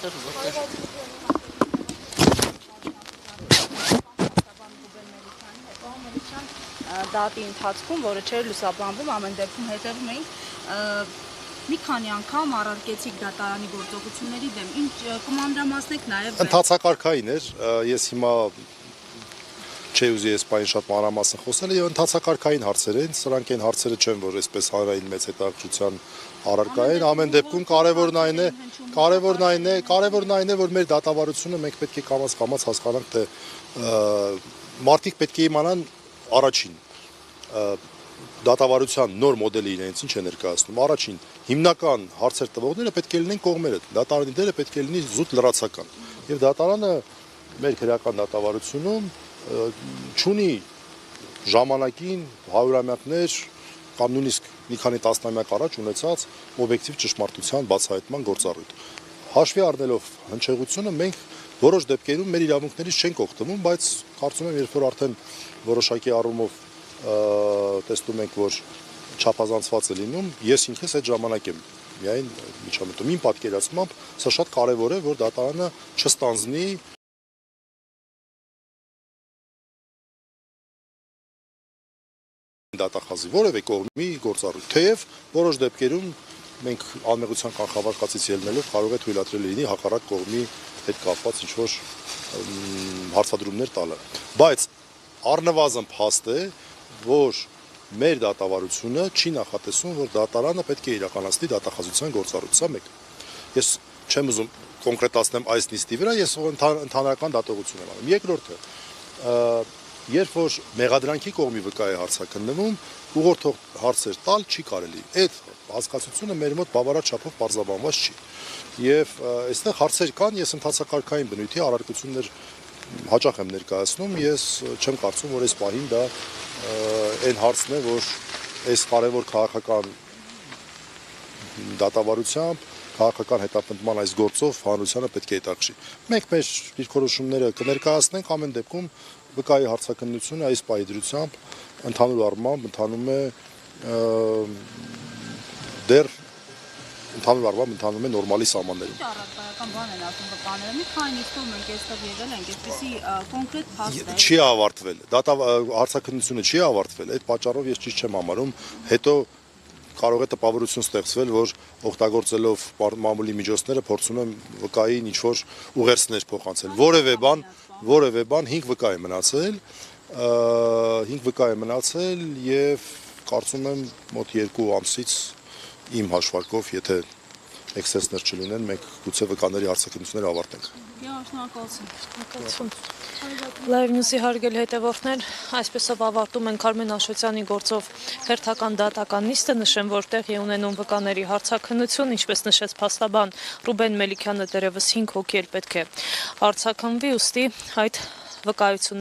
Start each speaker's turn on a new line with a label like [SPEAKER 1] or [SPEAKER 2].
[SPEAKER 1] այստեղ որտեղ
[SPEAKER 2] դատի ընթացքում, որը չէր լուսաբանվում, ամեն դեպքում հետևում էինք, մի քանի անգամ առարկեցիք դատարանի գործողությունների դեմ։ Ինչ կմանրամասնեք նաև
[SPEAKER 3] Ընթացակարգային էր, ես հիմա չէի ուզի այս բանը շատ մանրամասն խոսել, եւ ընթացակարգային հարցեր են, սրանք այն հարցերը չեն, որ այսպես հանրային մեծ հետաքրքրության առարկա են, ամեն դեպքում կարևորն այն է, որ մեր դատավարությունը մենք պետք է կամաց հասկանանք, թե մարդիկ պետք է իմանան առաջին դատավարության նոր մոդելի իրենց ինչ է ներկայացնում, առաջին հիմնական հարցեր տվողները պետք է լինեն կողմերը, դատարանի դերը պետք է լինի զուտ լրացական, եւ դատարանը մեր քրեական դատավարությունում չունի ժամանակին հարյուրամյակներ կամ նույնիսկ մի քանի տասնամյակ առաջ ունեցած օբյեկտիվ ճշմարտության բացահայտման գործառույթ։ Հաշվի առնելով հնչեղությունը մենք որոշ դեպքերում մեր իրավունքներից չենք օգտվում, բայց կարծում եմ, երբ որ արդեն որոշակի առումով տեսնում ենք, որ չափազանցված է լինում, ես ինքս այդ ժամանակ եմ միայն միջամտում։ Իմ պատկերացմամբ սա շատ կարևոր է, որ դատարանը չստանձնի դատախազի որևէ կողմի գործառույթ, թեև որոշ դեպքերում մենք անմեղության կանխավարկածից ելնելով կարող է թույլատրել լինի հակառակ կողմի հետ կապված ինչ-որ հարցադրումներ տալը, բայց առնվազն փաստ է, որ մեր դատավարությունը չի նախատեսում, որ դատարանը պետք է իրականացնի դատախազության գործառույթ, սա մեկ։ Ես չեմ ուզում կոնկրետացնեմ այս նիստի վրա, ես ընդհանրական դատողություն եմ անում։ Երկրորդը, երբ որ մեղադրանքի կողմի վկա է հարցաքննվում, ուղղորդող հարցեր տալ չի կարելի։ Այդ հասկացությունը մեր մոտ բավարար չափով պարզաբանված չի։ Եվ այստեղ հարցեր կան, ես ընթացակարգային բնույթի առարկություններ հաճախ եմ ներկայացնում, ես չեմ կարծում, որ այս պահին դա այն հարցն է, որ այս կարևոր քաղաքական դատավարությամբ, քաղաքական հետապնդման այս գործով հանրությանը պետք է հետաքրքրի։ Մենք մեր դիրքորոշումները կներկայացնենք, ամեն դեպքում վկայի հարցաքննությունը այս պահի դրությամբ ընդհանուր առմամբ ընթանում է ընթանում է նորմալի սահմաններում։
[SPEAKER 2] Առարկայական բան են ասում վկաները, մի քանի նիստով մենք այստեղ եղել ենք, այսպեսի կոնկրետ փաստ է։
[SPEAKER 3] Չի ավարտվել, հարցաքննությունը չի ավարտվել, այդ պատճառով ես ճիշտ չեմ համարում, հետո կարող է տպավորություն ստեղծվել, որ օգտագործելով մամուլի միջոցները փորձում եմ վկային ինչ-որ ուղերձներ փոխանցել։ Որևէ բան 5 վկա է մնացել եւ կարծում եմ մոտ 2 ամսից իմ հաշվարկով, եթե էքսեսներ չլինեն, մենք գուցե վկաների հարցաքննությունները ավարտենք։
[SPEAKER 2] Շնորհակալություն։
[SPEAKER 4] Live News-ի հարգելի հետևորդներ, այսպեսով ավարտում ենք Արմեն Աշոտյանի գործով հերթական դատական նիստը, նշեմ, որ տեղի է ունենում վկաների հարցաքննություն, ինչպես նշեց փաստաբան Ռուբեն Մելիքյանը, դեռևս 5 հոգի էլ պետք է հարցաքննվի, ուստի այդ վկայությունը